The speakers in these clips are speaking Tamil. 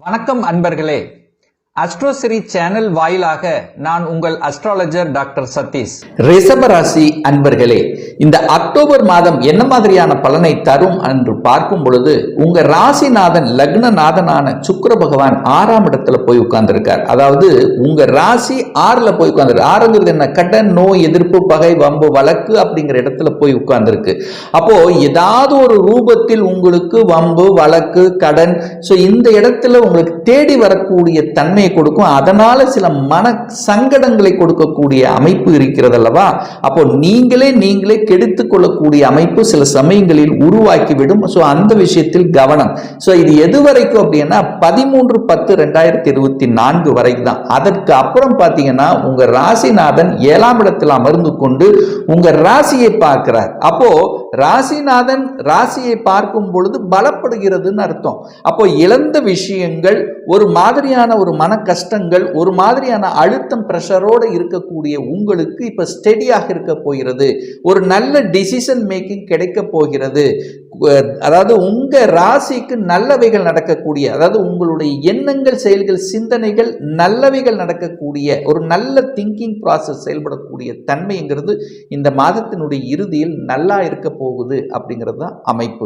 வணக்கம் அன்பர்களே. அஸ்ட்ரோசிரி சேனல் வாயிலாக நான் உங்கள் அஸ்ட்ராலஜர் டாக்டர் சதீஷ். ரிஷபராசி அன்பர்களே, இந்த அக்டோபர் மாதம் என்ன மாதிரியான பலனை தரும் என்று பார்க்கும் பொழுது உங்க ராசிநாதன் லக்னநாதனான சுக்கிர பகவான் 6ஆம் இடத்துல போய் உட்கார்ந்துருக்கார். அதாவது உங்க ராசி 6ல போய் உட்கார்ந்து, 6ங்கிறது என்ன, கடன், நோய், எதிர்ப்பு, பகை, வம்பு, வழக்கு அப்படிங்கிற இடத்துல போய் உட்கார்ந்துருக்கு. அப்போ ஏதாவது ஒரு ரூபத்தில் உங்களுக்கு வம்பு, வழக்கு, கடன், இந்த இடத்துல உங்களுக்கு தேடி வரக்கூடிய தன்மை கொடுக்கும். அதனால சில மன சங்கடங்களை கொடுக்கக்கூடிய அமைப்பு இருக்கிறது அல்லவா? அப்போ நீங்களே கெடுத்துக் கொள்ளக்கூடிய அமைப்பு சில சமயங்களில் உருவாக்கிவிடும். அந்த விஷயத்தில் கவனம். இது எது வரைக்கும் அப்படின்னா 13/10/2024 வரைக்கும் தான். அதற்கு அப்புறம் பாத்தீங்கன்னா உங்க ராசிநாதன் 7ஆம் இடத்தில் அமர்ந்து கொண்டு உங்க ராசியை பார்க்கிறார். அப்போ ராசிநாதன் ராசியை பார்க்கும் பொழுது பலப்படுகிறதுன்னு அர்த்தம். அப்போ இழந்த விஷயங்கள், ஒரு மாதிரியான ஒரு மன கஷ்டங்கள், ஒரு மாதிரியான அழுத்தம், பிரஷரோடு இருக்கக்கூடிய உங்களுக்கு இப்ப ஸ்டெடியாக இருக்க போகிறது. ஒரு நல்ல டிசிஷன் மேக்கிங் கிடைக்க போகிறது. அதாவது உங்க ராசிக்கு நல்லவைகள் நடக்கக்கூடிய, அதாவது உங்களுடைய எண்ணங்கள், செயல்கள், சிந்தனைகள் நல்லவைகள் நடக்கக்கூடிய ஒரு நல்ல திங்கிங் ப்ராசஸ் செயல்படக்கூடிய தன்மைங்கிறது இந்த மாதத்தினுடைய இறுதியில் நல்லா இருக்க போகுது அப்படிங்கிறது தான் அமைப்பு.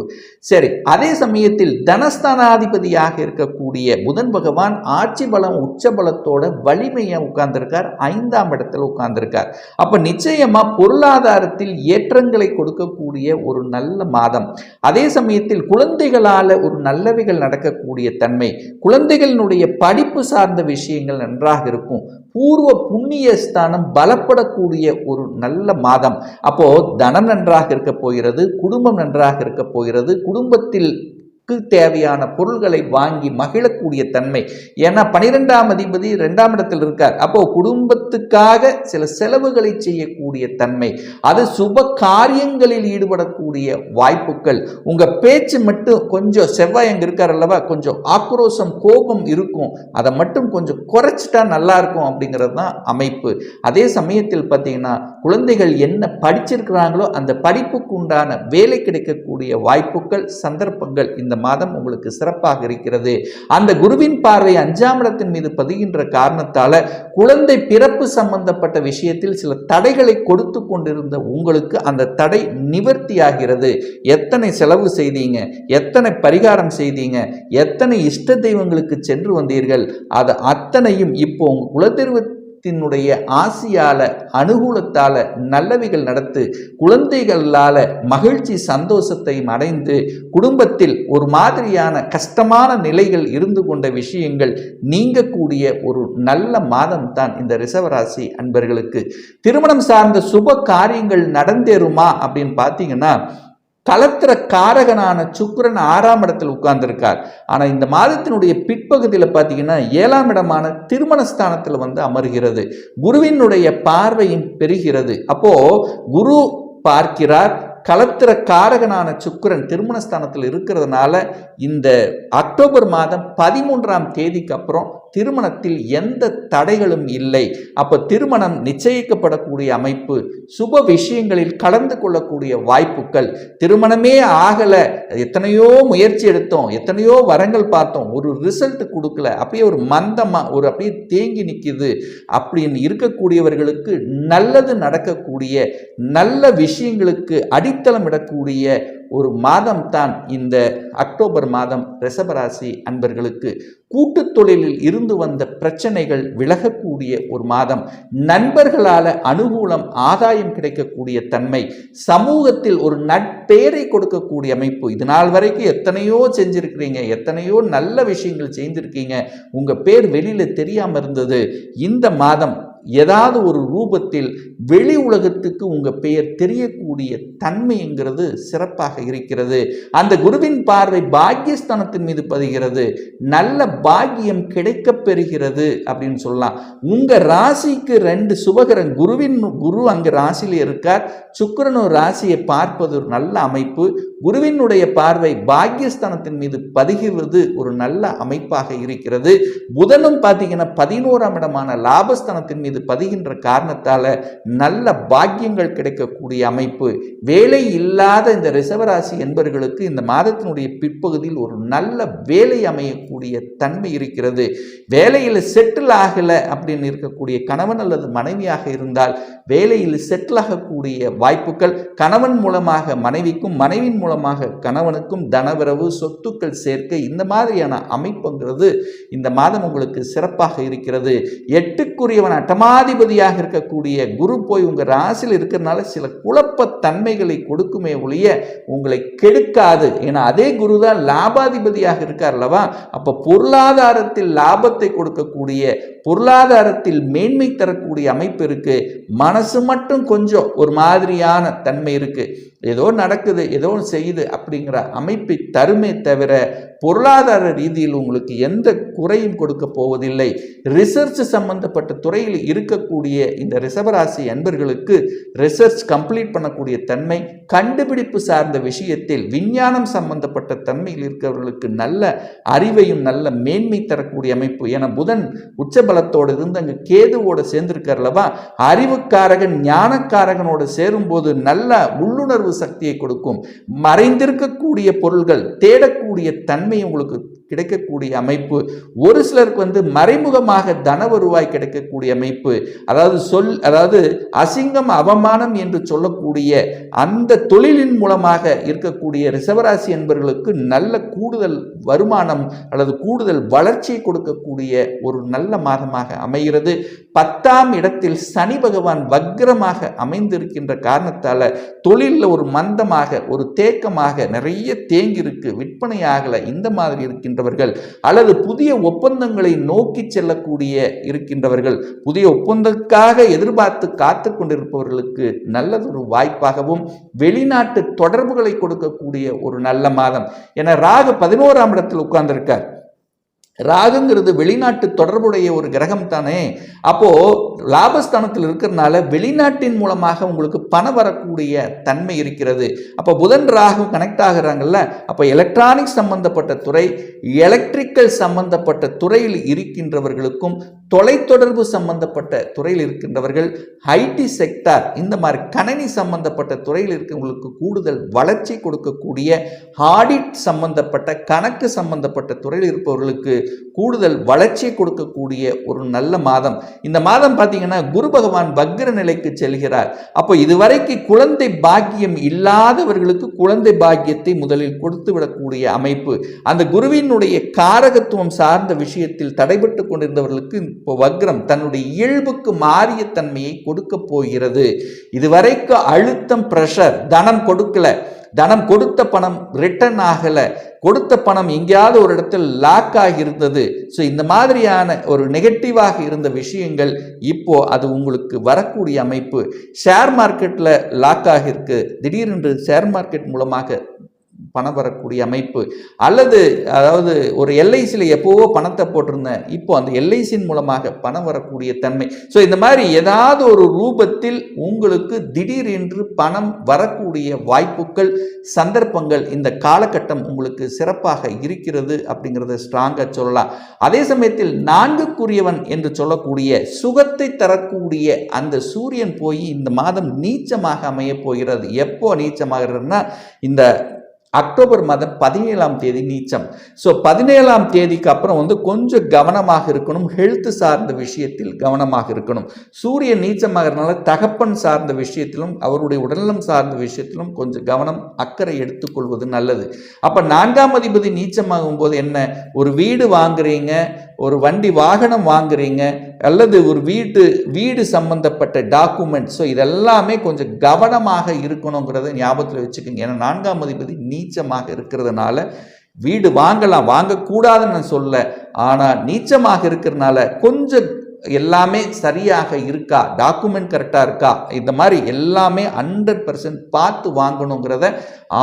சரி, அதே சமயத்தில் தனஸ்தானாதிபதியாக இருக்கக்கூடிய புதன் பகவான் ஆட்சி பலம், உச்ச பலத்தோட வலிமையா உட்கார்ந்திருக்கார், 5ஆம் இடத்துல உட்கார்ந்திருக்கார். அப்ப நிச்சயமா பொருளாதாரத்தில் ஏற்றங்களை கொடுக்கக்கூடிய ஒரு நல்ல மாதம். அதே சமயத்தில் குழந்தைகளால ஒரு நல்லவைகள் நடக்கக்கூடிய தன்மை, குழந்தைகளினுடைய படிப்பு சார்ந்த விஷயங்கள் நன்றாக இருக்கும். பூர்வ புண்ணிய ஸ்தானம் பலப்படக்கூடிய ஒரு நல்ல மாதம். அப்போ தனம் நன்றாக இருக்க போகிறது, குடும்பம் நன்றாக இருக்க போகிறது, குடும்பத்தில் தேவையான பொருள்களை வாங்கி மகிழக்கூடிய தன்மை. ஏன்னா 12ஆம் அதிபதி 2ஆம் இடத்தில் இருக்கார். அப்போ குடும்பத்துக்காக சில செலவுகளை செய்யக்கூடிய தன்மை, அது சுப காரியங்களில் ஈடுபடக்கூடிய வாய்ப்புகள். உங்க பேச்சு மட்டும் கொஞ்சம், செவ்வாய் அங்க இருக்கார் அல்லவா, கொஞ்சம் ஆக்ரோஷம், கோபம் இருக்கும், அதை மட்டும் கொஞ்சம் குறைச்சிட்டா நல்லா இருக்கும் அப்படிங்கிறது தான் அமைப்பு. அதே சமயத்தில் பார்த்தீங்கன்னா குழந்தைகள் என்ன படிச்சிருக்கிறாங்களோ அந்த படிப்புக்கு உண்டான வேலை கிடைக்கக்கூடிய வாய்ப்புகள், சந்தர்ப்பங்கள் இந்த மாதம் உங்களுக்கு சிறப்பாக இருக்கிறது. அந்த குருவின் பார்வை 5ஆம் இடத்தின் மீது பதிகின்ற காரணத்தால குழந்தை பிறப்பு சம்பந்தப்பட்ட விஷயத்தில் சில தடைகளை கொடுத்து கொண்டிருந்த உங்களுக்கு அந்த தடை நிவர்த்தியாகிறது. எத்தனை செலவு செய்தீங்க, எத்தனை பரிகாரம் செய்தீங்க, எத்தனை இஷ்ட தெய்வங்களுக்கு சென்று வந்தீர்கள், அது அத்தனையும் இப்போ உங்க குலதெய்வ ஆசியால, அனுகூலத்தால நல்லவைகள் நடத்து, குழந்தைகளால மகிழ்ச்சி, சந்தோஷத்தை அடைந்து குடும்பத்தில் ஒரு மாதிரியான கஷ்டமான நிலைகள் இருந்து கொண்ட விஷயங்கள் நீங்கக்கூடிய ஒரு நல்ல மாதம் தான் இந்த ரிஷபராசி அன்பர்களுக்கு. திருமணம் சார்ந்த சுப காரியங்கள் நடந்தேறுமா அப்படின்னு பார்த்தீங்கன்னா, கலத்திர காரகனான சுக்கிரன் 6ஆம் இடத்தில் உட்கார்ந்திருக்கார். ஆனா இந்த மாதத்தினுடைய பிற்பகுதியில் பார்த்தீங்கன்னா 7ஆம் இடமான திருமணஸ்தானத்தில் அமர்கிறது. குருவினுடைய பார்வையும் பெறுகிறது. அப்போ குரு பார்க்கிறார், கலத்திர காரகனான சுக்கிரன் திருமணஸ்தானத்தில் இருக்கிறதுனால இந்த அக்டோபர் மாதம் 13ஆம் தேதிக்கு அப்புறம் திருமணத்தில் எந்த தடைகளும் இல்லை. அப்ப திருமணம் நிச்சயிக்கப்படக்கூடிய அமைப்பு, சுப விஷயங்களில் கலந்து கொள்ளக்கூடிய வாய்ப்புகள். திருமணமே ஆகல, எத்தனையோ முயற்சி எடுத்தோம், எத்தனையோ வரங்கள் பார்த்தோம், ஒரு ரிசல்ட் கொடுக்கல, அப்படியே ஒரு மந்தமா, ஒரு அப்படியே தேங்கி நிற்கிது அப்படின்னு இருக்கக்கூடியவர்களுக்கு நல்லது நடக்கக்கூடிய, நல்ல விஷயங்களுக்கு அடித்தளம் இடக்கூடிய ஒரு மாதம் தான் இந்த அக்டோபர் மாதம் ரிஷபராசி அன்பர்களுக்கு. கூட்டு தொழிலில் இருந்து வந்த பிரச்சனைகள் விலகக்கூடிய ஒரு மாதம். நண்பர்களால அனுகூலம், ஆதாயம் கிடைக்கக்கூடிய தன்மை. சமூகத்தில் ஒரு நட்பெயரை கொடுக்கக்கூடிய அமைப்பு. இது நாள் வரைக்கும் எத்தனையோ செஞ்சிருக்கிறீங்க, எத்தனையோ நல்ல விஷயங்கள் செய்திருக்கீங்க, உங்க பேர் வெளியில தெரியாம இருந்தது. இந்த மாதம் ஏதாவது ஒரு ரூபத்தில் வெளி உலகத்துக்கு உங்க பெயர் தெரியக்கூடிய தன்மைங்கிறது சிறப்பாக இருக்கிறது. அந்த குருவின் பார்வை பாக்கியஸ்தானத்தின் மீது பதிகிறது. நல்ல பாக்கியம் கிடைக்க பெறுகிறது அப்படின்னு சொல்லலாம். உங்க ராசிக்கு 2 சுபகரன், குரு அங்க ராசியில இருக்கார், சுக்கிரனும் ராசியை பார்ப்பது ஒரு நல்ல அமைப்பு. குருவினுடைய பார்வை பாக்கியஸ்தானத்தின் மீது பதிகிறது ஒரு நல்ல அமைப்பாக இருக்கிறது. புதனும் பார்த்தீங்கன்னா 11ஆம் இடமான லாபஸ்தானத்தின் மீது இது பதிகின்ற காரணத்தால நல்ல பாக்கியங்கள் கிடைக்கக்கூடிய அமைப்பு. வேலை இல்லாத இந்த ரிஷபராசி என்பவர்களுக்கு இந்த மாதத்தினுடைய பிற்பகுதியில் ஒரு நல்ல வேலை அமையக்கூடிய தன்மை இருக்கிறது. வேலையில் செட்டில் ஆகலை அப்படின்னு இருக்கக்கூடிய கணவன் அல்லது மனைவியாக இருந்தால் வேலையில் செட்டில் ஆகக்கூடிய வாய்ப்புகள், கணவன் மூலமாக மனைவிக்கும் மனைவின் மூலமாக கணவனுக்கும் தனவரவு சொத்துக்கள் சேர்க்கை, இந்த மாதிரியான அமைப்புங்கிறது இந்த மாதம் உங்களுக்கு சிறப்பாக இருக்கிறது. 8க்குரியவன் அட்டமாதிபதியாக இருக்கக்கூடிய குரு போய் உங்க ராசியில் இருக்கிறதுனால சில குழப்ப தன்மைகளை கொடுக்குமே ஒழிய உங்களை கெடுக்காது. ஏன்னா அதே குரு தான் லாபாதிபதியாக இருக்கார் அல்லவா. அப்ப பொருளாதாரத்தில் லாபத்தை கொடுக்கக்கூடிய, பொருளாதாரத்தில் மேன்மை தரக்கூடிய அமைப்பு இருக்கு. மனசு மட்டும் கொஞ்சம் ஒரு மாதிரியான தன்மை இருக்கு. ஏதோ நடக்குது, ஏதோ செய்யுது அப்படிங்கிற அமைப்பை தருமே தவிர பொருளாதார ரீதியில் உங்களுக்கு எந்த குறையும் கொடுக்க போவதில்லை. ரிசர்ச் சம்பந்தப்பட்ட துறையில் இருக்கக்கூடிய இந்த ரிஷபராசி அன்பர்களுக்கு ரிசர்ச் கம்ப்ளீட் பண்ணக்கூடிய தன்மை, கண்டுபிடிப்பு சார்ந்த விஷயத்தில் விஞ்ஞானம் சம்பந்தப்பட்ட தன்மையில் இருக்கிறவர்களுக்கு நல்ல அறிவையும் நல்ல மேன்மை தரக்கூடிய அமைப்பு. என புதன் உச்சபலத்தோடு இருந்து அங்கு கேதுவோட சேர்ந்திருக்கிறல்லவா, அறிவுக்காரகன் ஞானக்காரகனோட சேரும்போது நல்ல உள்ளுணர்வு சக்தியை கொடுக்கும். மறைந்திருக்கக்கூடிய பொருள்கள் தேடக்கூடிய தன்மை உங்களுக்கு கிடைக்கக்கூடிய அமைப்பு. ஒரு சிலருக்கு மறைமுகமாக தன வருவாய் கிடைக்கக்கூடிய அமைப்பு. அதாவது அசிங்கம் அவமானம் என்று சொல்லக்கூடிய அந்த தொழிலின் மூலமாக இருக்கக்கூடிய ரிஷபராசி என்பவர்களுக்கு நல்ல கூடுதல் வருமானம் அல்லது கூடுதல் வளர்ச்சியை கொடுக்கக்கூடிய ஒரு நல்ல மாதமாக அமைகிறது. 10ஆம் இடத்தில் சனி பகவான் வக்ரமாக அமைந்திருக்கின்ற காரணத்தால தொழிலில் ஒரு மந்தமாக, ஒரு தேக்கமாக, நிறைய தேங்கி இருக்கு, விற்பனை ஆகலை, இந்த மாதிரி இருக்கின்றவர்கள் அல்லது புதிய ஒப்பந்தங்களை நோக்கி செல்லக்கூடிய இருக்கின்றவர்கள், புதிய ஒப்பந்தத்துக்காக எதிர்பார்த்து காத்து கொண்டிருப்பவர்களுக்கு நல்லதொரு வாய்ப்பாகவும் வெளிநாட்டு தொடர்புகளை கொடுக்கக்கூடிய ஒரு நல்ல மாதம். என ராகு 11ஆம் இடத்தில் உட்கார்ந்திருக்கார். ராகுங்கிறது வெளிநாட்டு தொடர்புடைய ஒரு கிரகம் தானே. அப்போ லாபஸ்தானத்தில் இருக்கிறதுனால வெளிநாட்டின் மூலமாக உங்களுக்கு பணம் வரக்கூடிய தன்மை இருக்கிறது. அப்போ புதன் ராகு கனெக்ட் ஆகிறாங்கல்ல, அப்போ எலக்ட்ரானிக்ஸ் சம்பந்தப்பட்ட துறை, எலக்ட்ரிக்கல் சம்பந்தப்பட்ட துறையில் இருக்கின்றவர்களுக்கும் தொலைத்தொடர்பு சம்பந்தப்பட்ட துறையில் இருக்கின்றவர்கள், ஐடி செக்டார், இந்த மாதிரி கணினி சம்பந்தப்பட்ட துறையில் இருக்கிறவங்களுக்கு கூடுதல் வளர்ச்சி கொடுக்கக்கூடிய, ஆடிட் சம்பந்தப்பட்ட கணக்கு சம்பந்தப்பட்ட துறையில் இருப்பவர்களுக்கு கூடுதல் வளர்ச்சி கொடுக்கக்கூடிய ஒரு நல்ல மாதம். இந்த மாதம் பார்த்தீங்கன்னா குரு பகவான் வக்ர நிலைக்கு செல்கிறார். அப்போ இதுவரைக்கு குழந்தை பாக்கியம் இல்லாதவர்களுக்கு குழந்தை பாக்கியத்தை முதலில் கொடுத்து விடக்கூடிய அமைப்பு. அந்த குருவினுடைய காரகத்துவம் சார்ந்த விஷயத்தில் தடைபட்டு கொண்டிருந்தவர்களுக்கு இப்போ வக்ரம் தன்னுடைய இயல்புக்கு மாறிய தன்மையை கொடுக்க போகிறது. இதுவரைக்கு அழுத்தம், பிரஷர், தனம் கொடுக்கல, தனம் கொடுத்த பணம் ரிட்டர்ன் ஆகல, கொடுத்த பணம் எங்கேயாவது ஒரு இடத்தில் லாக் ஆகி இருந்தது. ஸோ இந்த மாதிரியான ஒரு நெகட்டிவாக இருந்த விஷயங்கள் இப்போ அது உங்களுக்கு வரக்கூடிய அமைப்பு. ஷேர் மார்க்கெட்டில் லாக் ஆகியிருக்கு, திடீரென்று ஷேர் மார்க்கெட் மூலமாக பணம் வரக்கூடிய அமைப்பு. அல்லது அதாவது ஒரு எல்ஐசியில் எப்போவோ பணத்தை போட்டிருந்தேன், இப்போ அந்த எல்ஐசியின் மூலமாக பணம் வரக்கூடிய தன்மை. ஸோ இந்த மாதிரி ஏதாவது ஒரு ரூபத்தில் உங்களுக்கு திடீரென்று பணம் வரக்கூடிய வாய்ப்புகள், சந்தர்ப்பங்கள் இந்த காலகட்டம் உங்களுக்கு சிறப்பாக இருக்கிறது அப்படிங்கிறத ஸ்ட்ராங்காக சொல்லலாம். அதே சமயத்தில் 4க்குரியவன் என்று சொல்லக்கூடிய சுகத்தை தரக்கூடிய அந்த சூரியன் போய் இந்த மாதம் நீச்சமாக அமைய போகிறது. எப்போ நீச்சமாகிறதுனா இந்த அக்டோபர் மாதம் 17ஆம் தேதி நீச்சம். ஸோ 17ஆம் தேதிக்கு அப்புறம் கொஞ்சம் கவனமாக இருக்கணும், ஹெல்த் சார்ந்த விஷயத்தில் கவனமாக இருக்கணும். சூரியன் நீச்சமாகிறதுனால தகப்பன் சார்ந்த விஷயத்திலும் அவருடைய உடல்நலம் சார்ந்த விஷயத்திலும் கொஞ்சம் கவனம், அக்கறை எடுத்துக்கொள்வது நல்லது. அப்போ 4ஆம் அதிபதி நீச்சமாகும் போது என்ன, ஒரு வீடு வாங்குறீங்க, ஒரு வண்டி வாகனம் வாங்குறீங்க, அல்லது ஒரு வீடு சம்பந்தப்பட்ட டாக்குமெண்ட், ஸோ இதெல்லாமே கொஞ்சம் கவனமாக இருக்கணுங்கிறத ஞாபகத்தில் வச்சுக்கோங்க. ஏன்னா 4ஆம் அதிபதி நீச்சமாக இருக்கிறதுனால வீடு வாங்கலாம், வாங்கக்கூடாதுன்னு நான் சொல்ல, ஆனால் நீச்சமாக இருக்கிறதுனால கொஞ்சம் எல்லாமே சரியாக இருக்கா, டாக்குமெண்ட் கரெக்டாக இருக்கா, இந்த மாதிரி எல்லாமே 100% பார்த்து வாங்கணுங்கிறத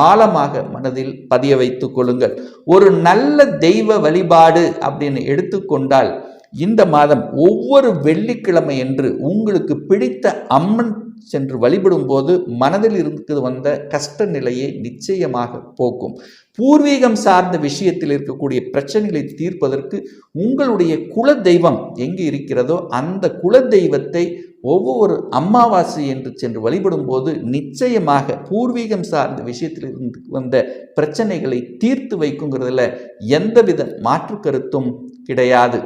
ஆழமாக மனதில் பதிய வைத்துக் கொள்ளுங்கள். ஒரு நல்ல தெய்வ வழிபாடு அப்படின்னு எடுத்துக்கொண்டால் இந்த மாதம் ஒவ்வொரு வெள்ளிக்கிழமை என்று உங்களுக்கு பிடித்த அம்மன் சென்று வழிபடும் போது மனதில் இருந்து வந்த கஷ்ட நிலையை நிச்சயமாக போக்கும். பூர்வீகம் சார்ந்த விஷயத்தில் இருக்கக்கூடிய பிரச்சனைகளை தீர்ப்பதற்கு உங்களுடைய குல தெய்வம் எங்கு இருக்கிறதோ அந்த குல தெய்வத்தை ஒவ்வொரு அமாவாசை என்று சென்று வழிபடும் போது நிச்சயமாக பூர்வீகம் சார்ந்த விஷயத்தில் இருந்து வந்த பிரச்சனைகளை தீர்த்து வைக்குங்கிறதுல எந்தவித மாற்று கருத்தும் கிடையாது.